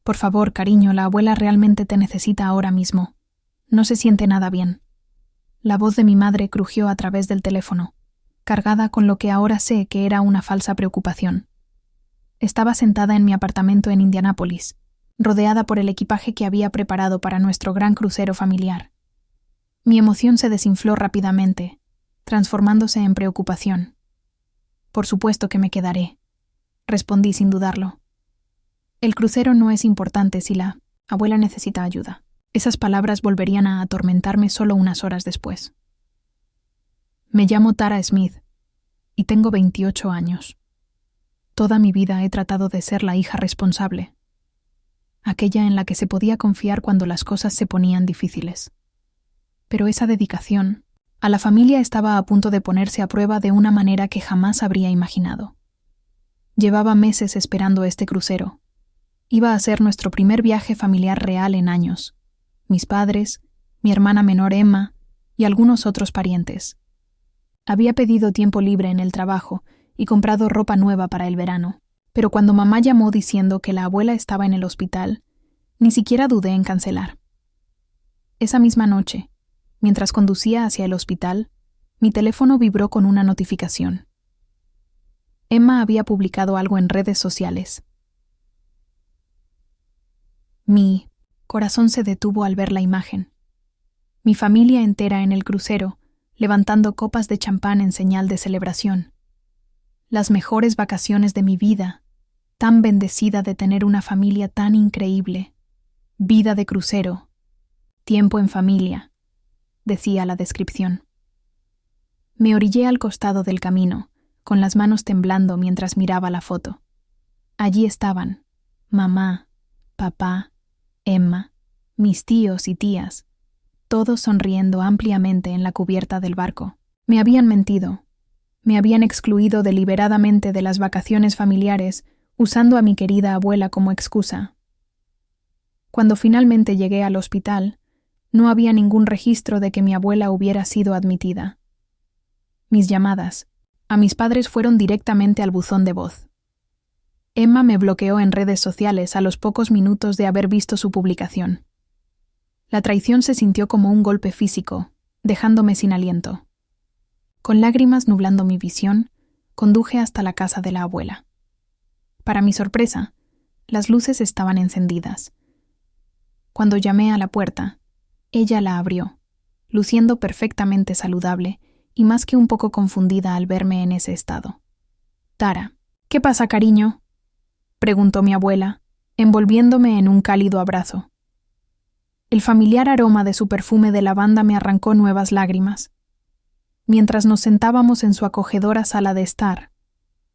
Por favor, cariño, la abuela realmente te necesita ahora mismo. No se siente nada bien. La voz de mi madre crujió a través del teléfono, cargada con lo que ahora sé que era una falsa preocupación. Estaba sentada en mi apartamento en Indianápolis, rodeada por el equipaje que había preparado para nuestro gran crucero familiar. Mi emoción se desinfló rápidamente, transformándose en preocupación. Por supuesto que me quedaré, respondí sin dudarlo. El crucero no es importante si la abuela necesita ayuda. Esas palabras volverían a atormentarme solo unas horas después. Me llamo Tara Smith y tengo 28 años. Toda mi vida he tratado de ser la hija responsable, aquella en la que se podía confiar cuando las cosas se ponían difíciles. Pero esa dedicación a la familia estaba a punto de ponerse a prueba de una manera que jamás habría imaginado. Llevaba meses esperando este crucero. Iba a ser nuestro primer viaje familiar real en años. Mis padres, mi hermana menor Emma y algunos otros parientes. Había pedido tiempo libre en el trabajo y comprado ropa nueva para el verano, pero cuando mamá llamó diciendo que la abuela estaba en el hospital, ni siquiera dudé en cancelar. Esa misma noche, mientras conducía hacia el hospital, mi teléfono vibró con una notificación. Emma había publicado algo en redes sociales. Mi corazón se detuvo al ver la imagen. Mi familia entera en el crucero, levantando copas de champán en señal de celebración. Las mejores vacaciones de mi vida, tan bendecida de tener una familia tan increíble. Vida de crucero, tiempo en familia, decía la descripción. Me orillé al costado del camino, con las manos temblando mientras miraba la foto. Allí estaban, mamá, papá, Emma, mis tíos y tías, todos sonriendo ampliamente en la cubierta del barco. Me habían mentido. Me habían excluido deliberadamente de las vacaciones familiares, usando a mi querida abuela como excusa. Cuando finalmente llegué al hospital, no había ningún registro de que mi abuela hubiera sido admitida. Mis llamadas a mis padres fueron directamente al buzón de voz. Emma me bloqueó en redes sociales a los pocos minutos de haber visto su publicación. La traición se sintió como un golpe físico, dejándome sin aliento. Con lágrimas nublando mi visión, conduje hasta la casa de la abuela. Para mi sorpresa, las luces estaban encendidas. Cuando llamé a la puerta, ella la abrió, luciendo perfectamente saludable y más que un poco confundida al verme en ese estado. «Tara, ¿qué pasa, cariño?», preguntó mi abuela, envolviéndome en un cálido abrazo. El familiar aroma de su perfume de lavanda me arrancó nuevas lágrimas. Mientras nos sentábamos en su acogedora sala de estar,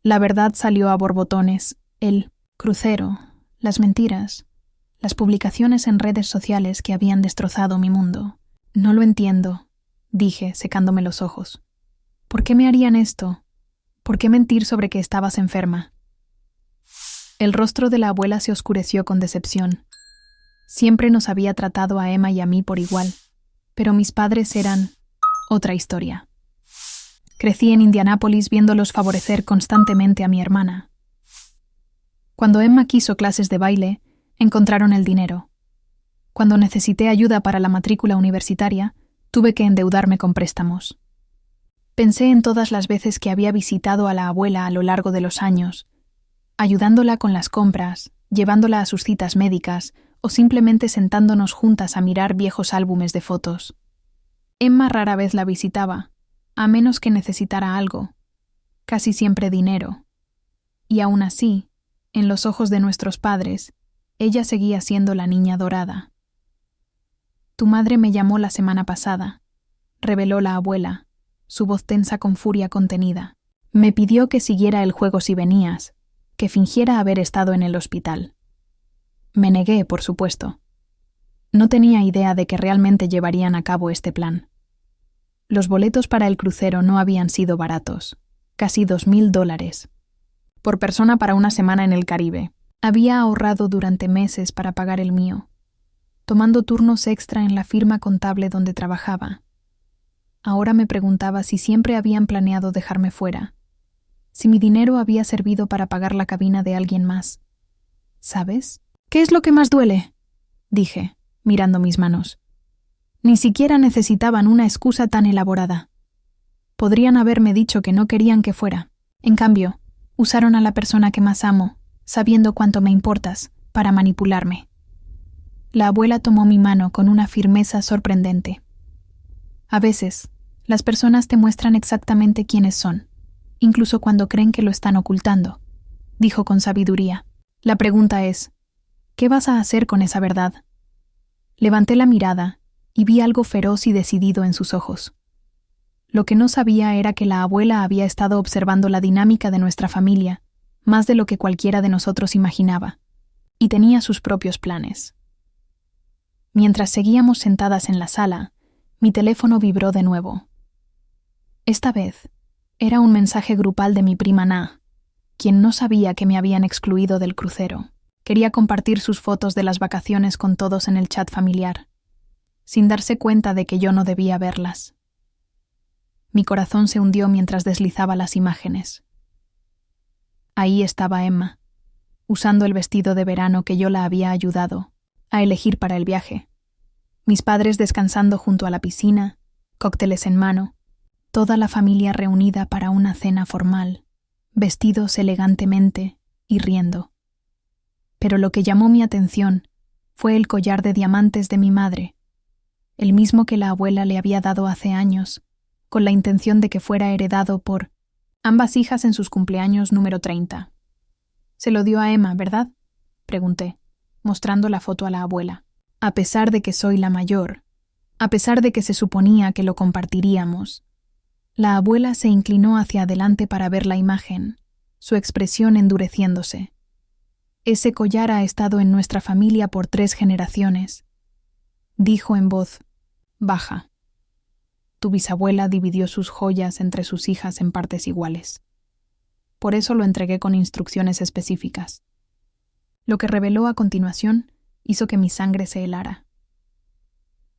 la verdad salió a borbotones, el crucero, las mentiras, las publicaciones en redes sociales que habían destrozado mi mundo. «No lo entiendo», dije, secándome los ojos. «¿Por qué me harían esto? ¿Por qué mentir sobre que estabas enferma?». El rostro de la abuela se oscureció con decepción. Siempre nos había tratado a Emma y a mí por igual, pero mis padres eran otra historia. Crecí en Indianápolis viéndolos favorecer constantemente a mi hermana. Cuando Emma quiso clases de baile, encontraron el dinero. Cuando necesité ayuda para la matrícula universitaria, tuve que endeudarme con préstamos. Pensé en todas las veces que había visitado a la abuela a lo largo de los años, ayudándola con las compras, llevándola a sus citas médicas o simplemente sentándonos juntas a mirar viejos álbumes de fotos. Emma rara vez la visitaba, a menos que necesitara algo, casi siempre dinero. Y aún así, en los ojos de nuestros padres, ella seguía siendo la niña dorada. «Tu madre me llamó la semana pasada», reveló la abuela, su voz tensa con furia contenida. «Me pidió que siguiera el juego si venías, que fingiera haber estado en el hospital». Me negué, por supuesto. No tenía idea de que realmente llevarían a cabo este plan. Los boletos para el crucero no habían sido baratos, casi $2,000, por persona para una semana en el Caribe. Había ahorrado durante meses para pagar el mío, tomando turnos extra en la firma contable donde trabajaba. Ahora me preguntaba si siempre habían planeado dejarme fuera, si mi dinero había servido para pagar la cabina de alguien más. ¿Sabes? ¿Qué es lo que más duele?, dije, mirando mis manos. Ni siquiera necesitaban una excusa tan elaborada. Podrían haberme dicho que no querían que fuera. En cambio, usaron a la persona que más amo, sabiendo cuánto me importas, para manipularme. La abuela tomó mi mano con una firmeza sorprendente. A veces, las personas te muestran exactamente quiénes son, incluso cuando creen que lo están ocultando, dijo con sabiduría. La pregunta es, ¿qué vas a hacer con esa verdad? Levanté la mirada y vi algo feroz y decidido en sus ojos. Lo que no sabía era que la abuela había estado observando la dinámica de nuestra familia, más de lo que cualquiera de nosotros imaginaba, y tenía sus propios planes. Mientras seguíamos sentadas en la sala, mi teléfono vibró de nuevo. Esta vez, era un mensaje grupal de mi prima Na, quien no sabía que me habían excluido del crucero. Quería compartir sus fotos de las vacaciones con todos en el chat familiar, sin darse cuenta de que yo no debía verlas. Mi corazón se hundió mientras deslizaba las imágenes. Ahí estaba Emma, usando el vestido de verano que yo la había ayudado a elegir para el viaje. Mis padres descansando junto a la piscina, cócteles en mano, toda la familia reunida para una cena formal, vestidos elegantemente y riendo. Pero lo que llamó mi atención fue el collar de diamantes de mi madre, el mismo que la abuela le había dado hace años, con la intención de que fuera heredado por ambas hijas en sus cumpleaños número 30. «Se lo dio a Emma, ¿verdad?», pregunté, mostrando la foto a la abuela. A pesar de que soy la mayor, a pesar de que se suponía que lo compartiríamos, la abuela se inclinó hacia adelante para ver la imagen, su expresión endureciéndose. «Ese collar ha estado en nuestra familia por 3 generaciones», dijo en voz baja. «Tu bisabuela dividió sus joyas entre sus hijas en partes iguales. Por eso lo entregué con instrucciones específicas». Lo que reveló a continuación hizo que mi sangre se helara.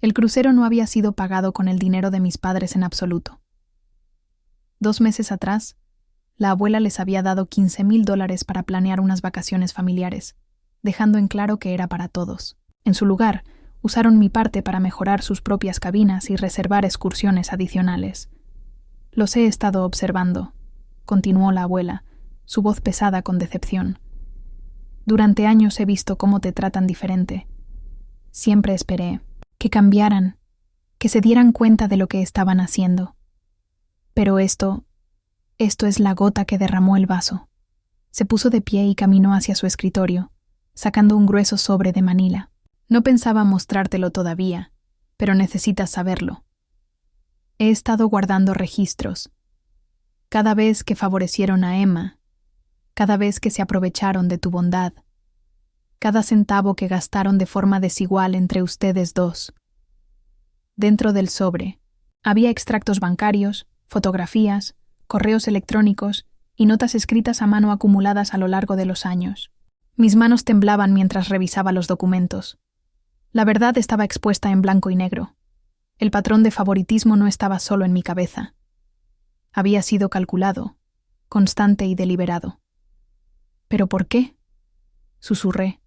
El crucero no había sido pagado con el dinero de mis padres en absoluto. 2 meses atrás, la abuela les había dado $15,000 para planear unas vacaciones familiares, dejando en claro que era para todos. En su lugar, usaron mi parte para mejorar sus propias cabinas y reservar excursiones adicionales. «Los he estado observando», continuó la abuela, su voz pesada con decepción. «Durante años he visto cómo te tratan diferente. Siempre esperé que cambiaran, que se dieran cuenta de lo que estaban haciendo. Pero esto es la gota que derramó el vaso». Se puso de pie y caminó hacia su escritorio, sacando un grueso sobre de manila. «No pensaba mostrártelo todavía, pero necesitas saberlo. He estado guardando registros. Cada vez que favorecieron a Emma, cada vez que se aprovecharon de tu bondad, cada centavo que gastaron de forma desigual entre ustedes dos». Dentro del sobre había extractos bancarios, fotografías, correos electrónicos y notas escritas a mano acumuladas a lo largo de los años. Mis manos temblaban mientras revisaba los documentos. La verdad estaba expuesta en blanco y negro. El patrón de favoritismo no estaba solo en mi cabeza. Había sido calculado, constante y deliberado. ¿Pero por qué?, susurré,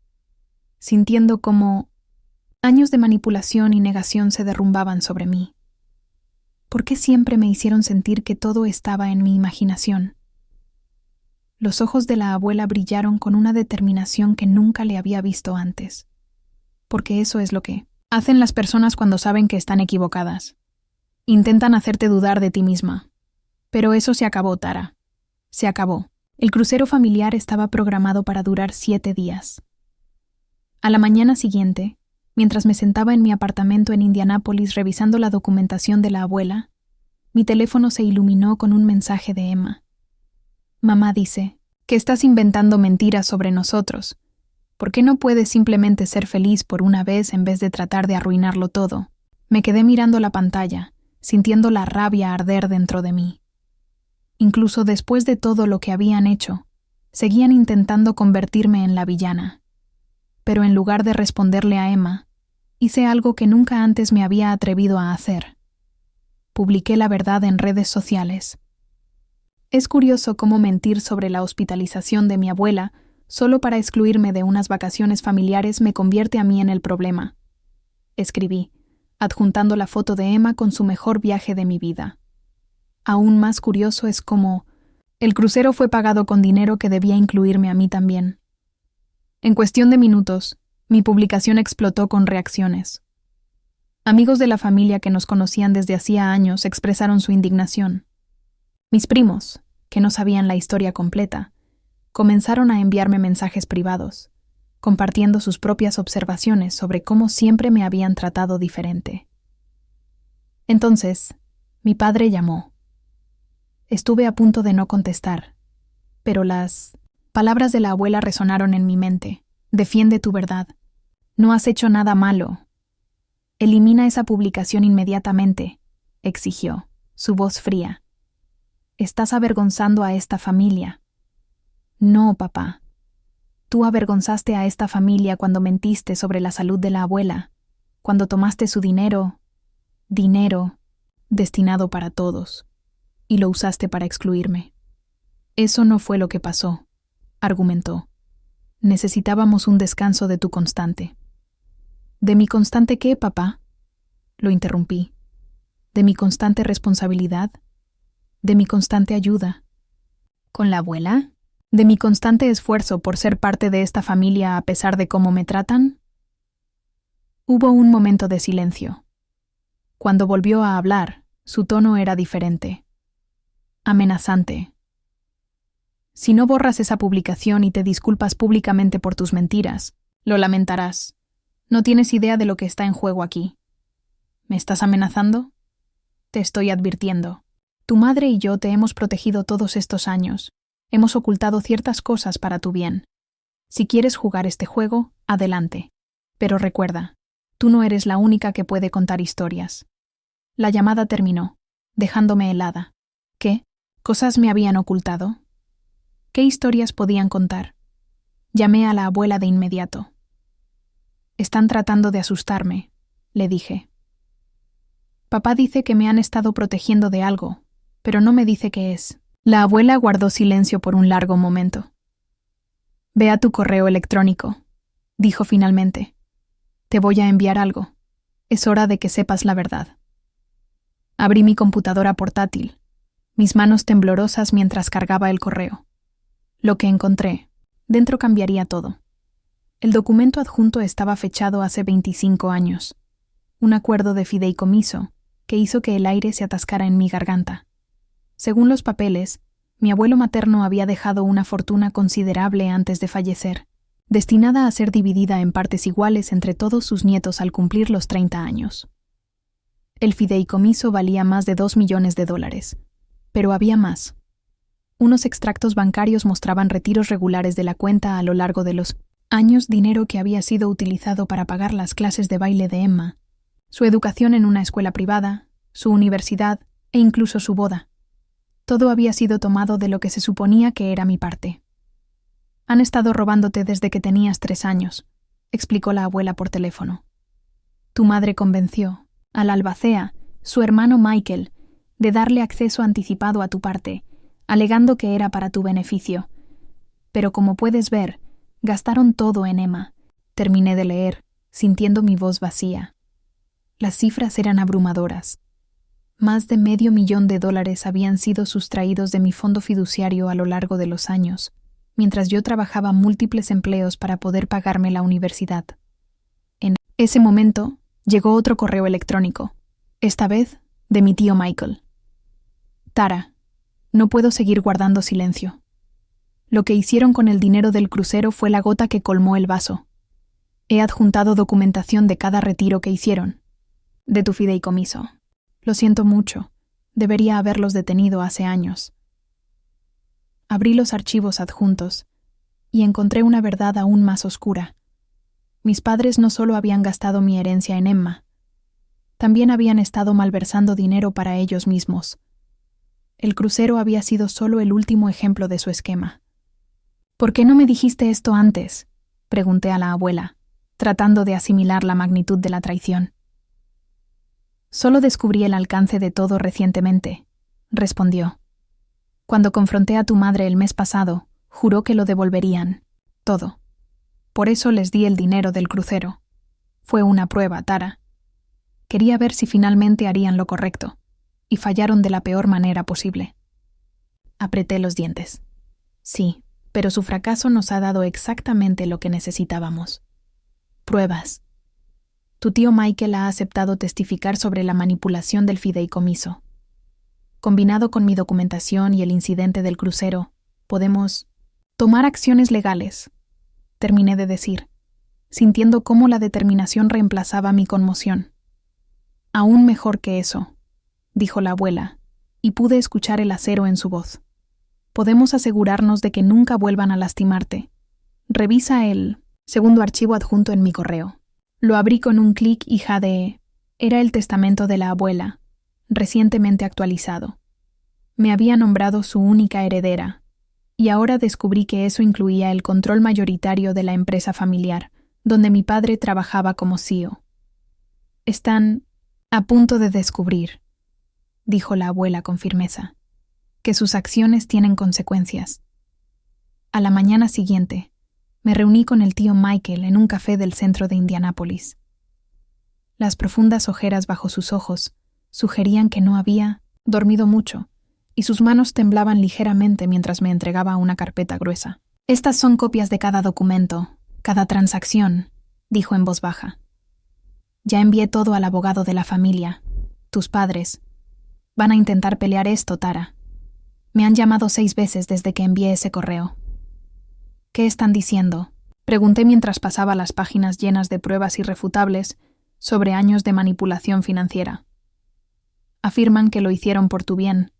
sintiendo cómo años de manipulación y negación se derrumbaban sobre mí. ¿Por qué siempre me hicieron sentir que todo estaba en mi imaginación? Los ojos de la abuela brillaron con una determinación que nunca le había visto antes. Porque eso es lo que hacen las personas cuando saben que están equivocadas. Intentan hacerte dudar de ti misma. Pero eso se acabó, Tara. Se acabó. El crucero familiar estaba programado para durar 7 días. A la mañana siguiente, mientras me sentaba en mi apartamento en Indianápolis revisando la documentación de la abuela, mi teléfono se iluminó con un mensaje de Emma. «Mamá dice que estás inventando mentiras sobre nosotros. ¿Por qué no puedes simplemente ser feliz por una vez en vez de tratar de arruinarlo todo?» Me quedé mirando la pantalla, sintiendo la rabia arder dentro de mí. Incluso después de todo lo que habían hecho, seguían intentando convertirme en la villana. Pero en lugar de responderle a Emma, hice algo que nunca antes me había atrevido a hacer. Publiqué la verdad en redes sociales. Es curioso cómo mentir sobre la hospitalización de mi abuela solo para excluirme de unas vacaciones familiares, me convierte a mí en el problema. Escribí, adjuntando la foto de Emma con su mejor viaje de mi vida. Aún más curioso es cómo el crucero fue pagado con dinero que debía incluirme a mí también. En cuestión de minutos, mi publicación explotó con reacciones. Amigos de la familia que nos conocían desde hacía años expresaron su indignación. Mis primos, que no sabían la historia completa, comenzaron a enviarme mensajes privados, compartiendo sus propias observaciones sobre cómo siempre me habían tratado diferente. Entonces, mi padre llamó. Estuve a punto de no contestar, pero las palabras de la abuela resonaron en mi mente. Defiende tu verdad. No has hecho nada malo. Elimina esa publicación inmediatamente, exigió, su voz fría. Estás avergonzando a esta familia. No, papá. Tú avergonzaste a esta familia cuando mentiste sobre la salud de la abuela, cuando tomaste su dinero destinado para todos, y lo usaste para excluirme. Eso no fue lo que pasó, argumentó. Necesitábamos un descanso de tu constante. ¿De mi constante qué, papá? Lo interrumpí. ¿De mi constante responsabilidad? ¿De mi constante ayuda? ¿Con la abuela? ¿De mi constante esfuerzo por ser parte de esta familia a pesar de cómo me tratan? Hubo un momento de silencio. Cuando volvió a hablar, su tono era diferente. Amenazante. Si no borras esa publicación y te disculpas públicamente por tus mentiras, lo lamentarás. No tienes idea de lo que está en juego aquí. ¿Me estás amenazando? Te estoy advirtiendo. Tu madre y yo te hemos protegido todos estos años. Hemos ocultado ciertas cosas para tu bien. Si quieres jugar este juego, adelante. Pero recuerda, tú no eres la única que puede contar historias. La llamada terminó, dejándome helada. ¿Qué? ¿Cosas me habían ocultado? ¿Qué historias podían contar? Llamé a la abuela de inmediato. Están tratando de asustarme, le dije. Papá dice que me han estado protegiendo de algo, pero no me dice qué es. La abuela guardó silencio por un largo momento. Ve a tu correo electrónico, dijo finalmente. Te voy a enviar algo. Es hora de que sepas la verdad. Abrí mi computadora portátil, mis manos temblorosas mientras cargaba el correo. Lo que encontré, dentro cambiaría todo. El documento adjunto estaba fechado hace 25 años. Un acuerdo de fideicomiso que hizo que el aire se atascara en mi garganta. Según los papeles, mi abuelo materno había dejado una fortuna considerable antes de fallecer, destinada a ser dividida en partes iguales entre todos sus nietos al cumplir los 30 años. El fideicomiso valía más de $2 millones, pero había más. Unos extractos bancarios mostraban retiros regulares de la cuenta a lo largo de los años, dinero que había sido utilizado para pagar las clases de baile de Emma, su educación en una escuela privada, su universidad e incluso su boda. Todo había sido tomado de lo que se suponía que era mi parte. Han estado robándote desde que tenías 3 años, explicó la abuela por teléfono. Tu madre convenció al albacea, su hermano Michael, de darle acceso anticipado a tu parte, alegando que era para tu beneficio. Pero como puedes ver, gastaron todo en Emma. Terminé de leer, sintiendo mi voz vacía. Las cifras eran abrumadoras. Más de $500,000 habían sido sustraídos de mi fondo fiduciario a lo largo de los años, mientras yo trabajaba múltiples empleos para poder pagarme la universidad. En ese momento, llegó otro correo electrónico, esta vez de mi tío Michael. Tara, no puedo seguir guardando silencio. Lo que hicieron con el dinero del crucero fue la gota que colmó el vaso. He adjuntado documentación de cada retiro que hicieron, de tu fideicomiso. Lo siento mucho. Debería haberlos detenido hace años. Abrí los archivos adjuntos y encontré una verdad aún más oscura. Mis padres no solo habían gastado mi herencia en Emma, también habían estado malversando dinero para ellos mismos. El crucero había sido solo el último ejemplo de su esquema. ¿Por qué no me dijiste esto antes?, pregunté a la abuela, tratando de asimilar la magnitud de la traición. Solo descubrí el alcance de todo recientemente, respondió. Cuando confronté a tu madre el mes pasado, juró que lo devolverían. Todo. Por eso les di el dinero del crucero. Fue una prueba, Tara. Quería ver si finalmente harían lo correcto, y fallaron de la peor manera posible. Apreté los dientes. Sí, pero su fracaso nos ha dado exactamente lo que necesitábamos. Pruebas. Tu tío Michael ha aceptado testificar sobre la manipulación del fideicomiso. Combinado con mi documentación y el incidente del crucero, podemos tomar acciones legales, terminé de decir, sintiendo cómo la determinación reemplazaba mi conmoción. Aún mejor que eso, dijo la abuela, y pude escuchar el acero en su voz. Podemos asegurarnos de que nunca vuelvan a lastimarte. Revisa el segundo archivo adjunto en mi correo. Lo abrí con un clic y jadeé. Era el testamento de la abuela, recientemente actualizado. Me había nombrado su única heredera, y ahora descubrí que eso incluía el control mayoritario de la empresa familiar, donde mi padre trabajaba como CEO. Están a punto de descubrir, dijo la abuela con firmeza, que sus acciones tienen consecuencias. A la mañana siguiente, me reuní con el tío Michael en un café del centro de Indianápolis. Las profundas ojeras bajo sus ojos sugerían que no había dormido mucho, y sus manos temblaban ligeramente mientras me entregaba una carpeta gruesa. Estas son copias de cada documento, cada transacción, dijo en voz baja. Ya envié todo al abogado de la familia, tus padres. Van a intentar pelear esto, Tara. Me han llamado 6 veces desde que envié ese correo. ¿Qué están diciendo? Pregunté mientras pasaba las páginas llenas de pruebas irrefutables sobre años de manipulación financiera. Afirman que lo hicieron por tu bien,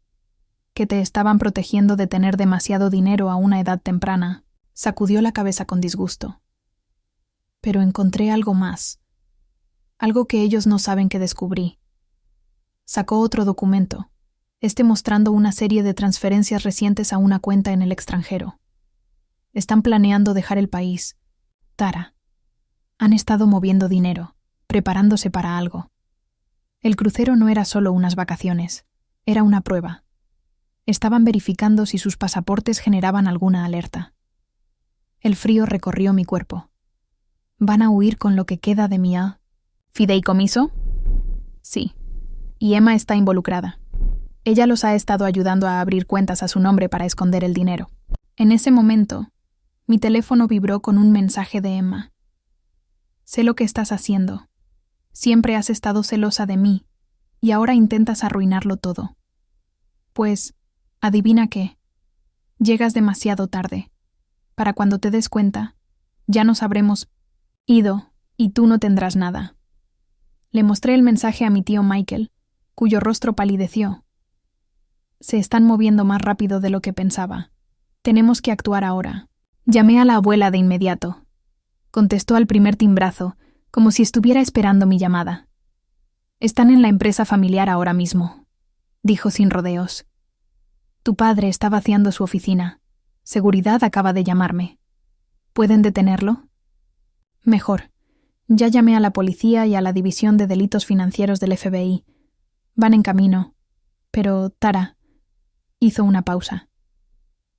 que te estaban protegiendo de tener demasiado dinero a una edad temprana. Sacudió la cabeza con disgusto. Pero encontré algo más. Algo que ellos no saben que descubrí. Sacó otro documento, mostrando una serie de transferencias recientes a una cuenta en el extranjero. Están planeando dejar el país. Tara. Han estado moviendo dinero, preparándose para algo. El crucero no era solo unas vacaciones, era una prueba. Estaban verificando si sus pasaportes generaban alguna alerta. El frío recorrió mi cuerpo. ¿Van a huir con lo que queda de mi fideicomiso? Sí. Y Emma está involucrada. Ella los ha estado ayudando a abrir cuentas a su nombre para esconder el dinero. En ese momento, mi teléfono vibró con un mensaje de Emma. Sé lo que estás haciendo. Siempre has estado celosa de mí, y ahora intentas arruinarlo todo. Pues, adivina qué. Llegas demasiado tarde. Para cuando te des cuenta, ya nos habremos ido, y tú no tendrás nada. Le mostré el mensaje a mi tío Michael, cuyo rostro palideció. Se están moviendo más rápido de lo que pensaba. Tenemos que actuar ahora. Llamé a la abuela de inmediato. Contestó al primer timbrazo, como si estuviera esperando mi llamada. Están en la empresa familiar ahora mismo, dijo sin rodeos. Tu padre está vaciando su oficina. Seguridad acaba de llamarme. ¿Pueden detenerlo? Mejor. Ya llamé a la policía y a la División de Delitos Financieros del FBI. Van en camino. Pero, Tara, hizo una pausa.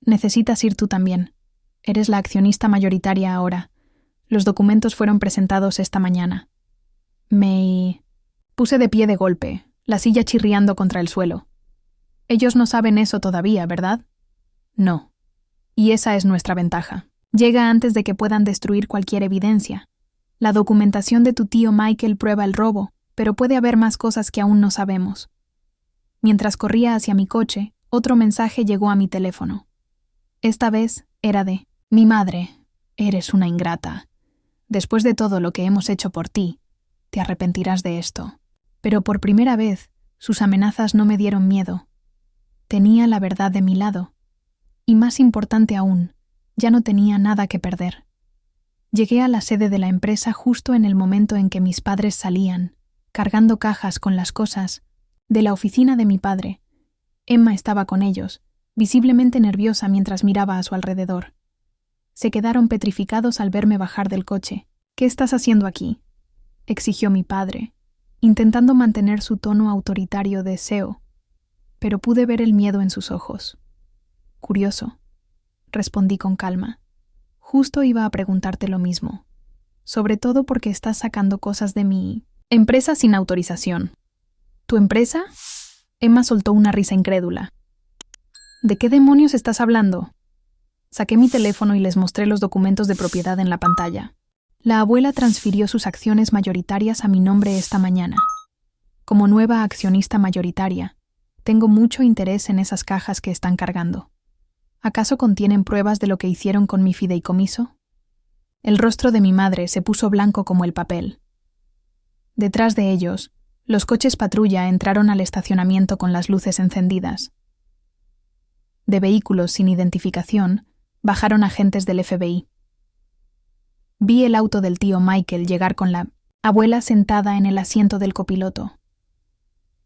Necesitas ir tú también. Eres la accionista mayoritaria ahora. Los documentos fueron presentados esta mañana. Me puse de pie de golpe, la silla chirriando contra el suelo. Ellos no saben eso todavía, ¿verdad? No. Y esa es nuestra ventaja. Llega antes de que puedan destruir cualquier evidencia. La documentación de tu tío Michael prueba el robo, pero puede haber más cosas que aún no sabemos. Mientras corría hacia mi coche, otro mensaje llegó a mi teléfono. Esta vez era de: mi madre, eres una ingrata. Después de todo lo que hemos hecho por ti, te arrepentirás de esto. Pero por primera vez, sus amenazas no me dieron miedo. Tenía la verdad de mi lado. Y más importante aún, ya no tenía nada que perder. Llegué a la sede de la empresa justo en el momento en que mis padres salían, cargando cajas con las cosas de la oficina de mi padre. Emma estaba con ellos, visiblemente nerviosa mientras miraba a su alrededor. Se quedaron petrificados al verme bajar del coche. ¿Qué estás haciendo aquí?, exigió mi padre, intentando mantener su tono autoritario de CEO, pero pude ver el miedo en sus ojos. Curioso, respondí con calma. Justo iba a preguntarte lo mismo, sobre todo porque estás sacando cosas de mi empresa sin autorización. ¿Tu empresa? Emma soltó una risa incrédula. ¿De qué demonios estás hablando? Saqué mi teléfono y les mostré los documentos de propiedad en la pantalla. La abuela transfirió sus acciones mayoritarias a mi nombre esta mañana. Como nueva accionista mayoritaria, tengo mucho interés en esas cajas que están cargando. ¿Acaso contienen pruebas de lo que hicieron con mi fideicomiso? El rostro de mi madre se puso blanco como el papel. Detrás de ellos, los coches patrulla entraron al estacionamiento con las luces encendidas. De vehículos sin identificación, bajaron agentes del FBI. Vi el auto del tío Michael llegar con la abuela sentada en el asiento del copiloto.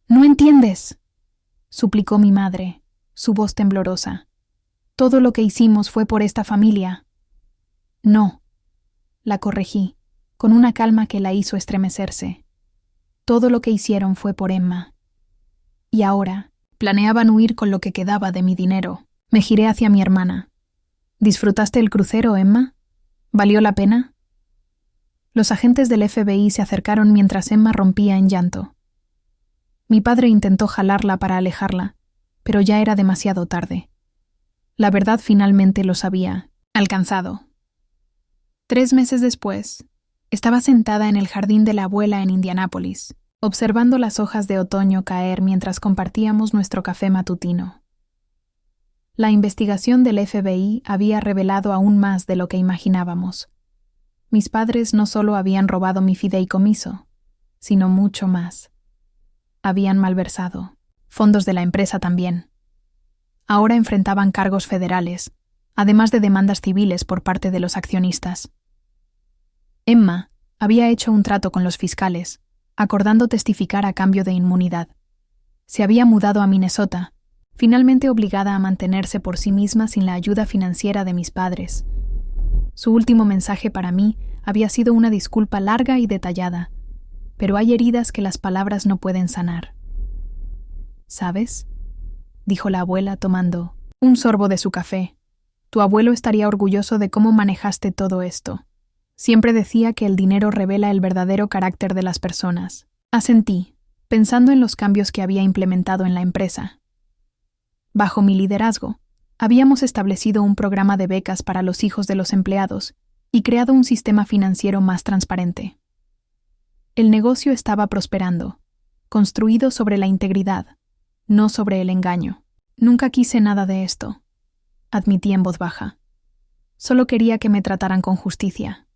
«¿No entiendes?», suplicó mi madre, su voz temblorosa. «Todo lo que hicimos fue por esta familia». «No», la corregí, con una calma que la hizo estremecerse. «Todo lo que hicieron fue por Emma». Y ahora, planeaban huir con lo que quedaba de mi dinero. Me giré hacia mi hermana. «¿Disfrutaste el crucero, Emma? ¿Valió la pena?». Los agentes del FBI se acercaron mientras Emma rompía en llanto. Mi padre intentó jalarla para alejarla, pero ya era demasiado tarde. La verdad finalmente los había alcanzado. 3 meses después, estaba sentada en el jardín de la abuela en Indianápolis, observando las hojas de otoño caer mientras compartíamos nuestro café matutino. La investigación del FBI había revelado aún más de lo que imaginábamos. Mis padres no solo habían robado mi fideicomiso, sino mucho más. Habían malversado fondos de la empresa también. Ahora enfrentaban cargos federales, además de demandas civiles por parte de los accionistas. Emma había hecho un trato con los fiscales, acordando testificar a cambio de inmunidad. Se había mudado a Minnesota, finalmente obligada a mantenerse por sí misma sin la ayuda financiera de mis padres. Su último mensaje para mí había sido una disculpa larga y detallada, pero hay heridas que las palabras no pueden sanar. ¿Sabes?, dijo la abuela tomando un sorbo de su café. Tu abuelo estaría orgulloso de cómo manejaste todo esto. Siempre decía que el dinero revela el verdadero carácter de las personas. Asentí, pensando en los cambios que había implementado en la empresa. Bajo mi liderazgo, habíamos establecido un programa de becas para los hijos de los empleados y creado un sistema financiero más transparente. El negocio estaba prosperando, construido sobre la integridad, no sobre el engaño. Nunca quise nada de esto, admití en voz baja. Solo quería que me trataran con justicia.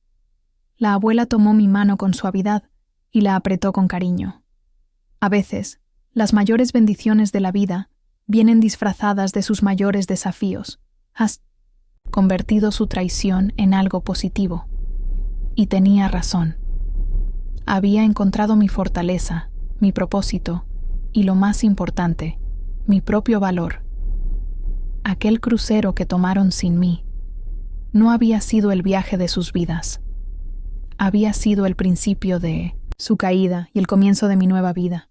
La abuela tomó mi mano con suavidad y la apretó con cariño. A veces, las mayores bendiciones de la vida vienen disfrazadas de sus mayores desafíos. Has convertido su traición en algo positivo. Y tenía razón. Había encontrado mi fortaleza, mi propósito y, lo más importante, mi propio valor. Aquel crucero que tomaron sin mí no había sido el viaje de sus vidas. Había sido el principio de su caída y el comienzo de mi nueva vida.